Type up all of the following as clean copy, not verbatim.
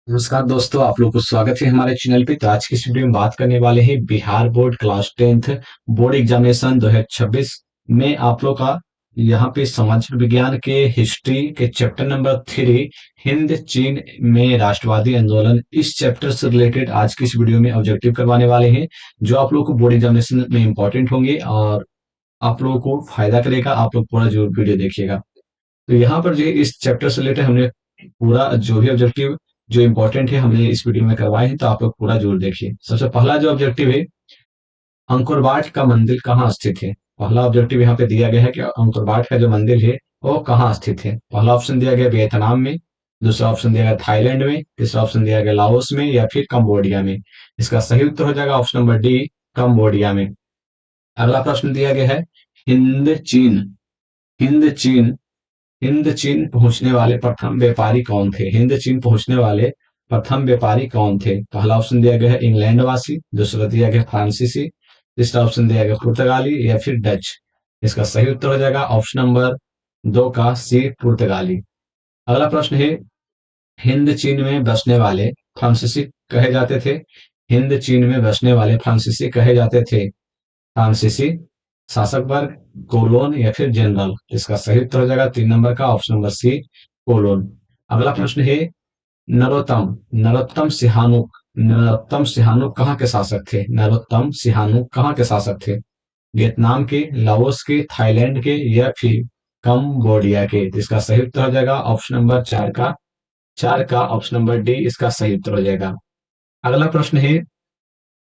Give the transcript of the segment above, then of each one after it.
नमस्कार दोस्तों, आप लोग को स्वागत है हमारे चैनल पे। तो आज की इस वीडियो में बात करने वाले हैं Bihar board class 10th board examination 2026 में आप लोग का यहाँ पे समाज विज्ञान के हिस्ट्री के चैप्टर नंबर 3 हिंद चीन में राष्ट्रवादी आंदोलन, इस चैप्टर से रिलेटेड आज की इस वीडियो में ऑब्जेक्टिव करवाने वाले हैं, जो आप लोग को बोर्ड एग्जामिनेशन में इंपॉर्टेंट होंगे और आप लोगों को फायदा करेगा। आप लोग पूरा जो वीडियो देखिएगा। तो यहाँ पर जो है इस चैप्टर से रिलेटेड हमने पूरा जो भी ऑब्जेक्टिव जो इंपॉर्टेंट है हमने इस वीडियो में करवाए हैं, तो आप लोग पूरा जरूर देखिए। सबसे पहला जो ऑब्जेक्टिव है, अंकुरवाट का मंदिर कहाँ स्थित है। पहला ऑब्जेक्टिव यहाँ पे दिया गया है कि अंकुरवाट का जो मंदिर है वो कहाँ स्थित है। पहला ऑप्शन दिया गया वियतनाम में, दूसरा ऑप्शन दिया गया थाईलैंड में, तीसरा ऑप्शन दिया गया लाओस में या फिर कंबोडिया में। इसका सही उत्तर हो जाएगा ऑप्शन नंबर डी, कंबोडिया में। अगला प्रश्न दिया गया है, हिंद चीन हिंद चीन हिंद चीन पहुंचने वाले प्रथम व्यापारी कौन थे। हिंद चीन पहुंचने वाले प्रथम व्यापारी कौन थे। पहला ऑप्शन दिया गया है इंग्लैंड वासी, दूसरा दिया गया फ्रांसीसी, तीसरा ऑप्शन दिया गया पुर्तगाली या फिर डच। इसका सही उत्तर हो जाएगा ऑप्शन नंबर दो का सी, पुर्तगाली। अगला प्रश्न है, हिंद चीन में बसने वाले फ्रांसीसी कहे जाते थे। हिंद चीन में बसने वाले फ्रांसीसी कहे जाते थे फ्रांसीसी शासक वर्ग, कोलोन या फिर जनरल। इसका सही उत्तर हो जाएगा 3 नंबर का ऑप्शन नंबर सी, कोलोन। अगला प्रश्न है, नरोत्तम नरोत्तम सिहानुक नरोत्तम सिहानुक कहाँ के शासक थे। नरोत्तम सिहानुक कहाँ के शासक थे। वियतनाम के, लाओस के, थाईलैंड के या फिर कंबोडिया के। इसका सही उत्तर हो जाएगा ऑप्शन नंबर चार का ऑप्शन नंबर डी इसका सही उत्तर हो जाएगा। अगला प्रश्न है,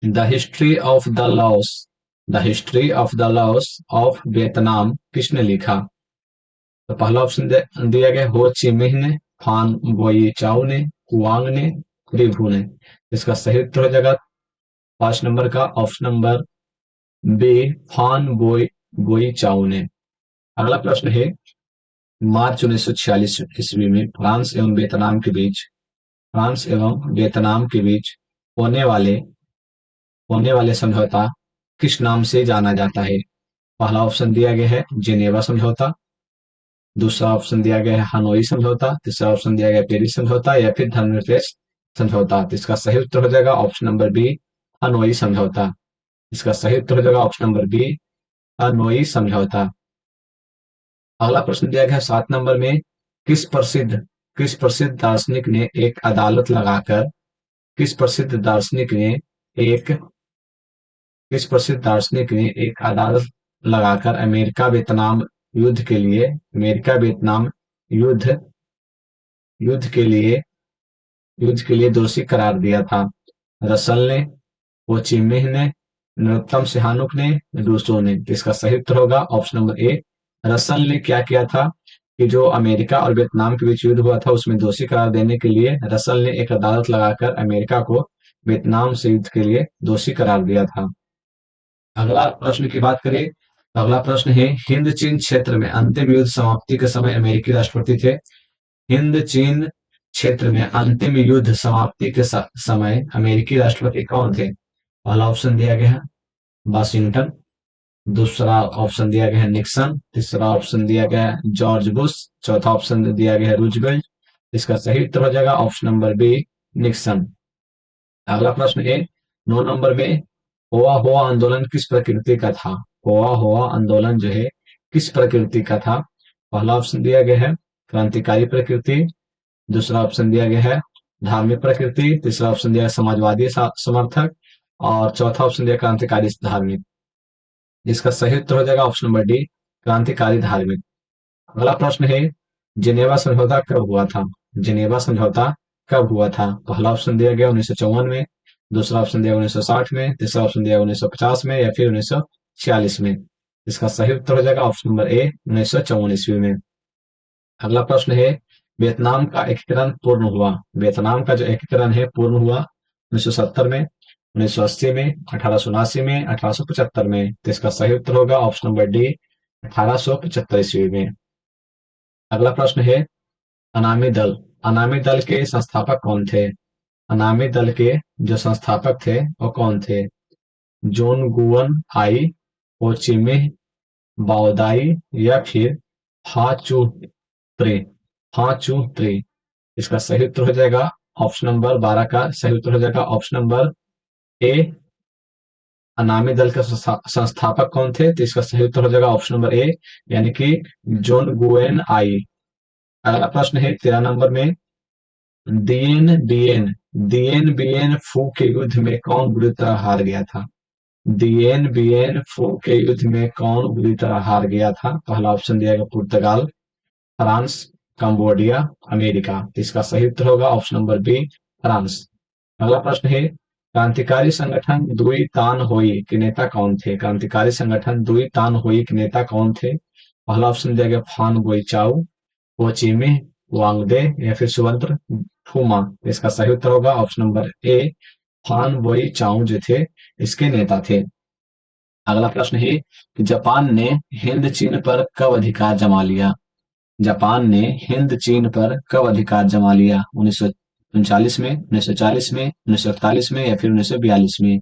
the history of the loss the history of the loss of Vietnam किसने लिखा। तो पहला ऑप्शन दिया गया हो ची मिन्ह ने, फान बोई चाओ ने, कुआंग ने, रिभु ने। इसका सही उत्तर हो जाएगा 5 नंबर का ऑप्शन नंबर बी, फान बोई चाओ ने। अगला प्रश्न है, मार्च 1946 ईस्वी में फ्रांस एवं वियतनाम के बीच होने वाले होने वाले समझौता किस नाम से जाना जाता है। पहला ऑप्शन दिया गया है जेनेवा समझौता, दूसरा ऑप्शन दिया गया है हनोई समझौता, तीसरा ऑप्शन दिया गया है पेरिस समझौता या फिर धर्मपेश समझौता। तो इसका सही उत्तर हो जाएगा ऑप्शन नंबर बी, हनोई समझौता। इसका सही उत्तर हो जाएगा ऑप्शन नंबर बी, हनोई समझौता। अगला प्रश्न दिया गया है 7 नंबर में, किस प्रसिद्ध किस प्रसिद्ध दार्शनिक ने एक अदालत लगाकर किस प्रसिद्ध दार्शनिक ने एक किस प्रसिद्ध दार्शनिक ने एक अदालत लगाकर अमेरिका वियतनाम युद्ध युद्ध के लिए युद्ध के लिए दोषी करार दिया था। रसल ने, हो ची मिन्ह ने, नरोत्तम सिहानुक ने, रूसो ने। तो इसका सही उत्तर होगा ऑप्शन नंबर ए। रसल ने क्या किया था कि जो अमेरिका और वियतनाम के बीच युद्ध हुआ था उसमें दोषी करार देने के लिए रसल ने एक अदालत लगाकर अमेरिका को वियतनाम से युद्ध के लिए दोषी करार दिया था। अगला प्रश्न की बात करें तो अगला प्रश्न है, हिंद चीन क्षेत्र में अंतिम युद्ध समाप्ति के समय अमेरिकी राष्ट्रपति थे। हिंद चीन क्षेत्र में अंतिम युद्ध समाप्ति के समय अमेरिकी राष्ट्रपति कौन थे। पहला ऑप्शन दिया गया है वाशिंगटन, दूसरा ऑप्शन दिया गया है निक्सन, तीसरा ऑप्शन दिया गया है जॉर्ज बुश, चौथा ऑप्शन दिया गया है रूजवेल्ट। इसका सही उत्तर हो जाएगा ऑप्शन नंबर बी, निक्सन। अगला प्रश्न है 9 नंबर में, हुआ हुआ आंदोलन किस प्रकृति का था। हुआ हुआ आंदोलन जो है किस प्रकृति का था। पहला ऑप्शन दिया गया है क्रांतिकारी प्रकृति, दूसरा ऑप्शन दिया गया है धार्मिक प्रकृति, तीसरा ऑप्शन दिया है समाजवादी समर्थक और चौथा ऑप्शन दिया क्रांतिकारी धार्मिक। इसका सही उत्तर हो जाएगा ऑप्शन नंबर डी, क्रांतिकारी धार्मिक। अगला प्रश्न है, जिनेवा समझौता कब हुआ था। जिनेवा समझौता कब हुआ था। पहला ऑप्शन दिया गया 1954 में, दूसरा ऑप्शन दिया 1960 में, तीसरा ऑप्शन दिया 1950 में या फिर 1946 में। इसका सही उत्तर हो जाएगा ऑप्शन नंबर ए, 1954 ईस्वी में। अगला प्रश्न है, वियतनाम का एकीकरण पूर्ण हुआ। वियतनाम का जो एकीकरण है पूर्ण हुआ 1970 में, 1980 में, 1879 में, 1875 में। तो इसका सही उत्तर होगा ऑप्शन नंबर डी, 1875 ईस्वी में। अगला प्रश्न है, अनामी दल अनामी दल के संस्थापक कौन थे। अनामी दल के जो संस्थापक थे वो कौन थे। जोन गुवन आई, हो ची मिन्ह, बाओदाई या फिर हा चू त्रे हा चू त्रे। इसका सही उत्तर हो जाएगा ऑप्शन नंबर 12 का सही उत्तर हो जाएगा ऑप्शन नंबर ए। अनामी दल के संस्थापक कौन थे? तो इसका सही उत्तर हो जाएगा ऑप्शन नंबर ए, यानी कि जॉन गुएन आई। अगला प्रश्न है 13 नंबर में, दिएन बिएन दिएन बिएन फू के युद्ध में कौन बुरी तरह हार गया था? दिएन बिएन फू के युद्ध में कौन बुरी तरह हार गया था? पहला ऑप्शन दिया गया पुर्तगाल, फ्रांस, कंबोडिया, अमेरिका। इसका सही उत्तर होगा ऑप्शन नंबर बी, फ्रांस। अगला प्रश्न है, क्रांतिकारी संगठन दुई तान होई के नेता कौन थे? क्रांतिकारी संगठन दुई तान होई के नेता कौन थे? पहला ऑप्शन दिया गया फान बोईचाउ, हो ची मिन्ह, वांगडे या फिर सुवंत्र फुमा। इसका सही उत्तर होगा ऑप्शन नंबर ए, फान बोईचाउ जो थे इसके नेता थे। अगला प्रश्न है कि जापान ने हिंद चीन पर कब अधिकार जमा लिया? जापान ने हिंद चीन पर कब अधिकार जमा लिया? 1939 में, 1940 में, 1941 में या फिर 1942 में?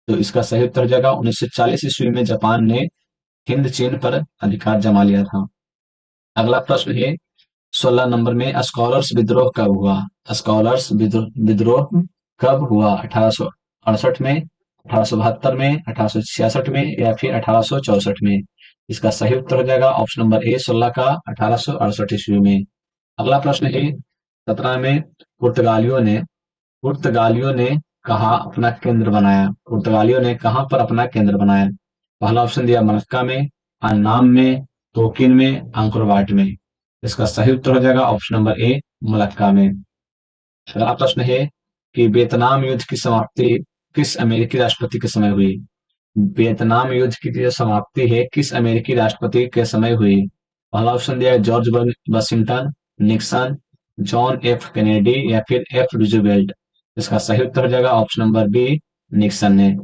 तो इसका सही उत्तर हो जाएगा 1940 ईस्वी में जापान ने हिंद चीन पर अधिकार जमा लिया था। अगला प्रश्न है 16 नंबर में, स्कॉलर्स विद्रोह कब हुआ? स्कॉलर्स विद्रोह कब हुआ? 1868 में, 1872 में, 1866 में या फिर 1864 में? इसका सही उत्तर हो जाएगा ऑप्शन नंबर ए 16 का 1868 ईस्वी में। अगला प्रश्न है 17 में, पुर्तगालियों ने कहाँ अपना केंद्र बनाया? पुर्तगालियों ने कहाँ पर अपना केंद्र बनाया? पहला ऑप्शन दिया मलक्का में, अन्नाम में, तोकिन में, अंकोरवाट में। इसका सही उत्तर हो जाएगा ऑप्शन नंबर ए, मलक्का में। अगला प्रश्न है कि वियतनाम युद्ध की समाप्ति किस अमेरिकी राष्ट्रपति के समय हुई? वियतनाम युद्ध की जो समाप्ति है किस अमेरिकी राष्ट्रपति के समय हुई? पहला ऑप्शन दिया है George Washington, Nixon, John F Kennedy या फिर एफ रूजवेल्ट। इसका सही उत्तर हो जाएगा ऑप्शन नंबर बी, निक्सन ने।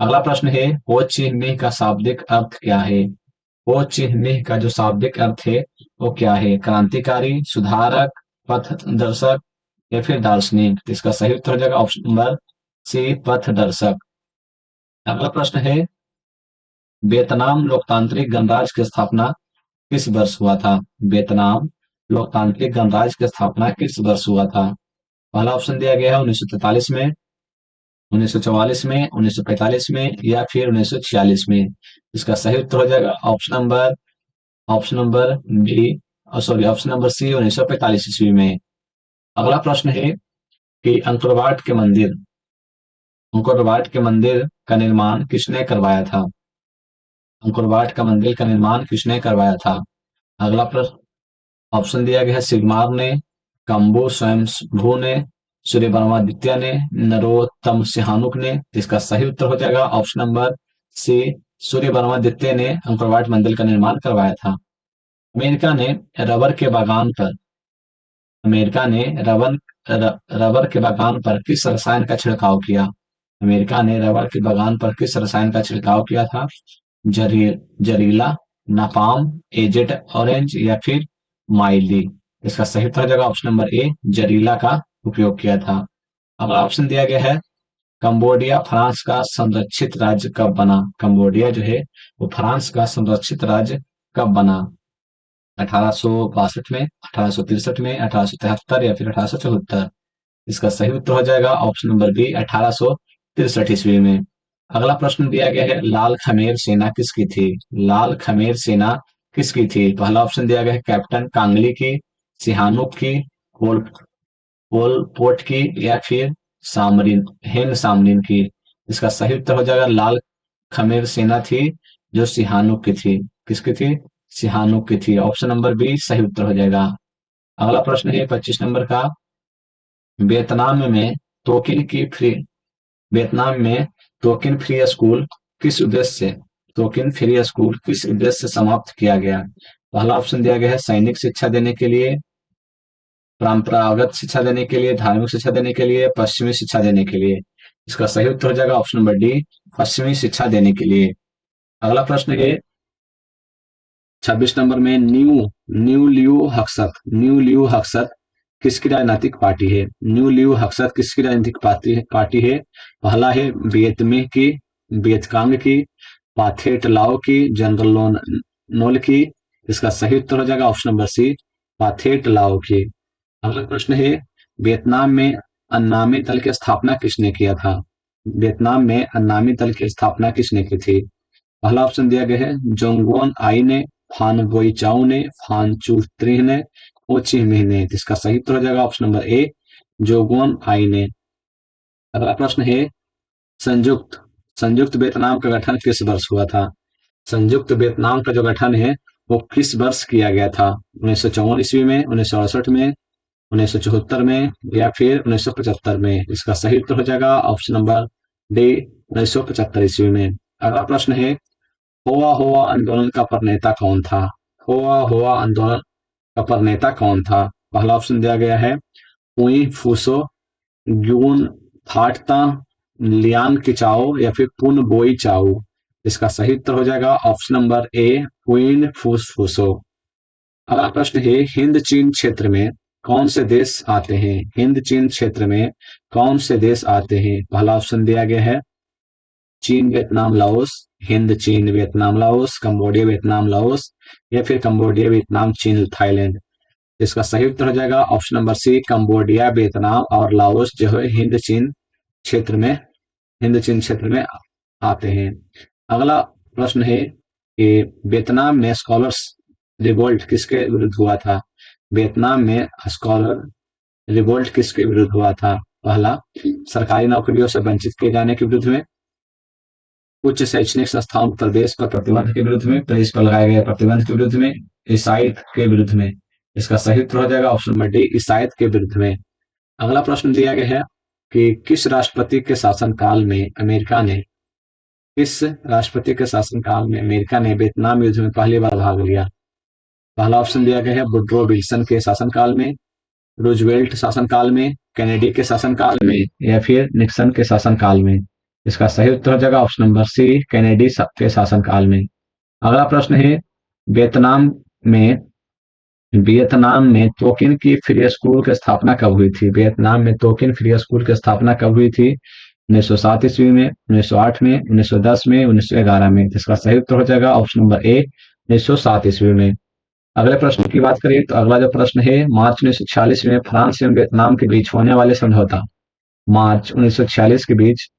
अगला प्रश्न है, हो ची मिन्ह का शाब्दिक अर्थ क्या है? हो ची मिन्ह का जो शाब्दिक अर्थ है वो क्या है? क्रांतिकारी, सुधारक, पथ दर्शक या फिर दार्शनिक? तो इसका सही उत्तर हो जाएगा ऑप्शन नंबर सी, पथ दर्शक। अगला प्रश्न है, वियतनाम लोकतांत्रिक गणराज्य की स्थापना किस वर्ष हुआ था? वियतनाम लोकतांत्रिक गणराज्य की स्थापना किस वर्ष हुआ था? पहला ऑप्शन दिया गया है 1943 में, 1944 में, 1945 में या फिर 1946 में? इसका सही उत्तर हो जाएगा option number B, sorry option number C, 1945 ईस्वी में। अगला प्रश्न है कि अंकोरवाट के मंदिर का निर्माण किसने करवाया था? अंकोरवाट का मंदिर का निर्माण किसने करवाया था? अगला प्रश्न ऑप्शन दिया गया है सिग्मार ने, कंबू स्वयंभू ने, सूर्यवर्मादित्य ने, नरोत्तम सिहानुक ने। इसका सही उत्तर हो जाएगा ऑप्शन नंबर सी, सूर्यवर्मादित्य ने अंकोरवाट मंदिर का निर्माण करवाया था। अमेरिका ने रबर के बागान पर अमेरिका ने रबर के बागान पर किस रसायन का छिड़काव किया? अमेरिका ने रबर के बागान पर किस रसायन का छिड़काव किया था? जरी जरीला, नापाम, एजेंट ऑरेंज या फिर माइली? इसका सही उत्तर हो जाएगा ऑप्शन नंबर ए, जरीला का उपयोग किया था। अब ऑप्शन दिया गया है कंबोडिया फ्रांस का संरक्षित राज्य कब बना? कंबोडिया जो है वो फ्रांस का संरक्षित राज्य कब बना? 1862 में, 1863 में, 1873 या फिर 1874? इसका सही उत्तर हो जाएगा ऑप्शन नंबर बी, 1863 ईस्वी में। अगला प्रश्न दिया गया है लाल खमेर सेना किसकी थी? लाल खमेर सेना किसकी थी? पहला ऑप्शन दिया गया है कैप्टन कांगली की, सिहानुक की, पोल पोल पोर्ट की या फिर सामरिन हेन सामरिन की? इसका सही उत्तर हो जाएगा लाल खमेर सेना थी जो सिहानुक की थी। किसकी थी? सिहानुक की थी। ऑप्शन नंबर बी सही उत्तर हो जाएगा। अगला प्रश्न है 25 नंबर का, वियतनाम में तोकिन की फ्री वियतनाम में तोकिन फ्री स्कूल किस उद्देश्य से समाप्त किया गया? पहला ऑप्शन दिया गया है सैनिक शिक्षा देने के लिए, परंपरागत शिक्षा देने के लिए, धार्मिक शिक्षा देने के लिए, पश्चिमी शिक्षा देने के लिए? इसका सही उत्तर हो जाएगा ऑप्शन नंबर डी, पश्चिमी शिक्षा देने के लिए। अगला प्रश्न है 26 नंबर में, न्यू लियू हक्सत किसकी राजनीतिक पार्टी है? न्यू लियू हक्सत किसकी राजनीतिक पार्टी है? पहला है वियतमिह की, वियतकांग की, पाथेट लाओ की, जनरल नोल की? इसका सही उत्तर हो जाएगा ऑप्शन नंबर सी, पाथेट लाओ की। अगला प्रश्न है वियतनाम में अन्नामी दल की स्थापना किसने किया था? वियतनाम में अन्नामी दल की स्थापना किसने की थी? पहला ऑप्शन दिया गया है जोंगवॉन आई ने, फान बोईचाओ ने, फान चूत्री ने, हो ची मिन्ह ने। इसका सही उत्तर हो जाएगा ऑप्शन नंबर ए, जोगवॉन आई ने। अगला प्रश्न है संयुक्त संयुक्त वियतनाम का गठन किस वर्ष हुआ था? संयुक्त वियतनाम का जो गठन है वो किस वर्ष किया गया था? 1954 ईस्वी में, 1968 में, 1974 में या फिर 1975 में? इसका सही उत्तर हो जाएगा ऑप्शन नंबर डी, 1975 ईस्वी में। अगला प्रश्न है होआ होआ आंदोलन का प्रणेता कौन था? होआ होआ आंदोलन का प्रणेता कौन था? पहला ऑप्शन दिया गया है पुई फूसो, ग्यून फाटता, लियान किचाओ या फिर पुन बोई चाओ। इसका सही उत्तर हो जाएगा ऑप्शन नंबर ए, क्वीन फूसफूसो। अगला प्रश्न है हिंद चीन क्षेत्र में कौन से देश आते हैं? हिंद चीन क्षेत्र में कौन से देश आते हैं? पहला ऑप्शन दिया गया है चीन वियतनाम लाओस, हिंद चीन Vietnam Laos, Cambodia Vietnam Laos या फिर कंबोडिया वियतनाम चीन थाईलैंड। इसका सही उत्तर हो जाएगा option number C, Cambodia Vietnam और लाओस जो है हिंद चीन क्षेत्र में आते हैं। अगला प्रश्न है कि वियतनाम में स्कॉलर्स रिवोल्ट किसके विरुद्ध हुआ था? वियतनाम में स्कॉलर रिवोल्ट किसके विरुद्ध हुआ था? पहला सरकारी नौकरियों से वंचित किए जाने के विरुद्ध में, उच्च शैक्षणिक संस्थाओं में प्रवेश पर प्रतिबंध के विरुद्ध में, प्रेस पर लगाए गए प्रतिबंध के विरुद्ध में, ईसाइत के विरुद्ध में। इसका सही उत्तर हो जाएगा ऑप्शन नंबर डी, ईसाइत के विरुद्ध में। अगला प्रश्न दिया गया है कि किस राष्ट्रपति के शासनकाल में अमेरिका ने वियतनाम युद्ध में पहली बार भाग लिया? पहला ऑप्शन दिया गया है वुडरो विल्सन के शासनकाल में, रूजवेल्ट शासनकाल में, कैनेडी के शासनकाल में या फिर निक्सन के शासनकाल में। इसका सही उत्तर हो जाएगा ऑप्शन नंबर सी, कैनेडी के शासनकाल में। अगला प्रश्न है वियतनाम में तोकिन की फ्री स्कूल की स्थापना कब हुई थी? वियतनाम में तोकिन फ्री स्कूल की स्थापना कब हुई थी? 1907 ईस्वी में, 1908 में, 1910 में, 1911 में। इसका सही उत्तर हो जाएगा ऑप्शन नंबर ए, 1907 ईस्वी में। अगले प्रश्न की बात करें तो अगला जो प्रश्न है मार्च 1946 में फ्रांस एवं वियतनाम के बीच होने वाले समझौता, मार्च 1946 के बीच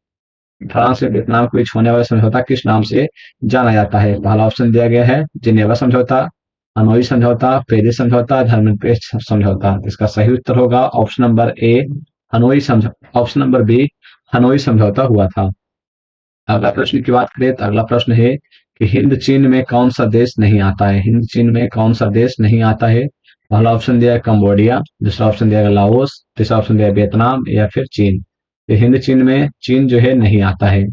फ्रांस और वियतनाम के बीच होने वाला समझौता किस नाम से जाना जाता है? पहला ऑप्शन दिया गया है जिनेवा समझौता, हनोई समझौता, पेरिस समझौता, धर्मपेश समझौता। इसका सही उत्तर होगा ऑप्शन नंबर ए, हनोई समझौता। ऑप्शन नंबर बी, हनोई समझौता हुआ था। अगला प्रश्न की बात करें तो अगला प्रश्न है कि हिंद चीन में कौन सा देश नहीं आता है? हिंद चीन में कौन सा देश नहीं आता है? पहला ऑप्शन दिया है कंबोडिया, दूसरा ऑप्शन दिया गया लाओस, तीसरा ऑप्शन दिया वियतनाम या फिर चीन। तो हिंद चीन में चीन जो है नहीं आता है।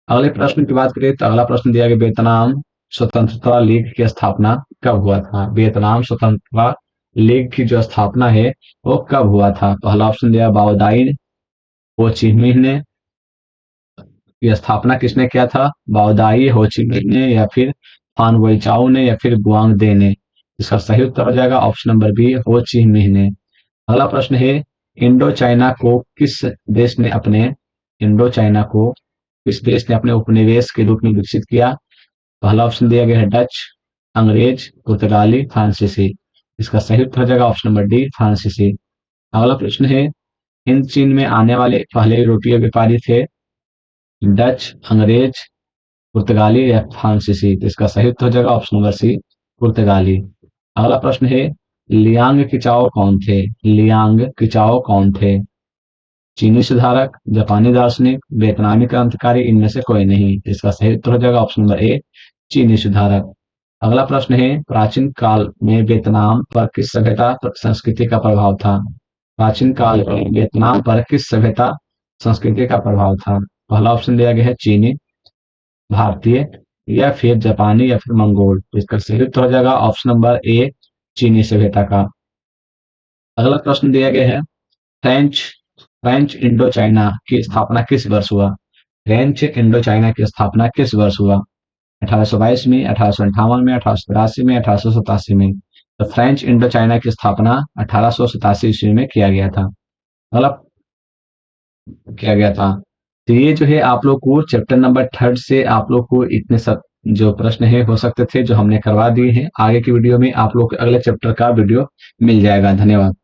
अगले प्रश्न की बात करें तो अगला प्रश्न दिया गया वियतनाम स्वतंत्रता लीग की स्थापना कब हुआ था? वियतनाम स्वतंत्रता लीग की जो स्थापना है वो कब हुआ था? पहला ऑप्शन दिया बाओदाई हो ची मिन्ह ने, यह स्थापना किसने किया था? बाओदाई हो ची मिन्ह ने या फिर फान बोईचाओ ने या फिर गुआंग दे ने। इसका सही उत्तर हो जाएगा ऑप्शन नंबर बी, हो ची मिन्ह ने। अगला प्रश्न है इंडो चाइना को किस देश ने अपने उपनिवेश के रूप में विकसित किया? पहला ऑप्शन दिया गया है डच, अंग्रेज, पुर्तगाली, फ्रांसीसी। इसका सही उत्तर हो जाएगा ऑप्शन नंबर डी, फ्रांसीसी। अगला प्रश्न है हिंद चीन में आने वाले पहले यूरोपीय व्यापारी थे डच, अंग्रेज, पुर्तगाली या फ्रांसीसी। इसका सही उत्तर हो जाएगा ऑप्शन नंबर सी, पुर्तगाली। अगला प्रश्न है लियांग किचाओ कौन थे? चीनी सुधारक, जापानी दार्शनिक, वियतनामी क्रांतिकारी, इनमें से कोई नहीं। इसका सही उत्तर हो जाएगा ऑप्शन नंबर ए, चीनी सुधारक। अगला प्रश्न है प्राचीन काल में वियतनाम पर किस सभ्यता संस्कृति का प्रभाव था? प्राचीन काल में वियतनाम पर किस सभ्यता संस्कृति का प्रभाव था? पहला ऑप्शन दिया गया है चीनी, भारतीय या फिर जापानी या फिर मंगोल। इसका सही उत्तर हो जाएगा ऑप्शन नंबर ए, चीनी सभ्यता का। अगला प्रश्न दिया गया है फ्रेंच इंडो चाइना की स्थापना किस वर्ष हुआ? फ्रेंच इंडो चाइना की स्थापना किस वर्ष हुआ? 1822 में, 1858 में, 1883 में, 1887 में। तो फ्रेंच इंडो चाइना की स्थापना 1887 ईस्वी में किया गया था। तो ये जो है आप लोग को चैप्टर नंबर 3 से आप लोग को इतने सब जो प्रश्न है हो सकते थे जो हमने करवा दिए हैं। आगे की वीडियो में आप लोग को अगले चैप्टर का वीडियो मिल जाएगा। धन्यवाद।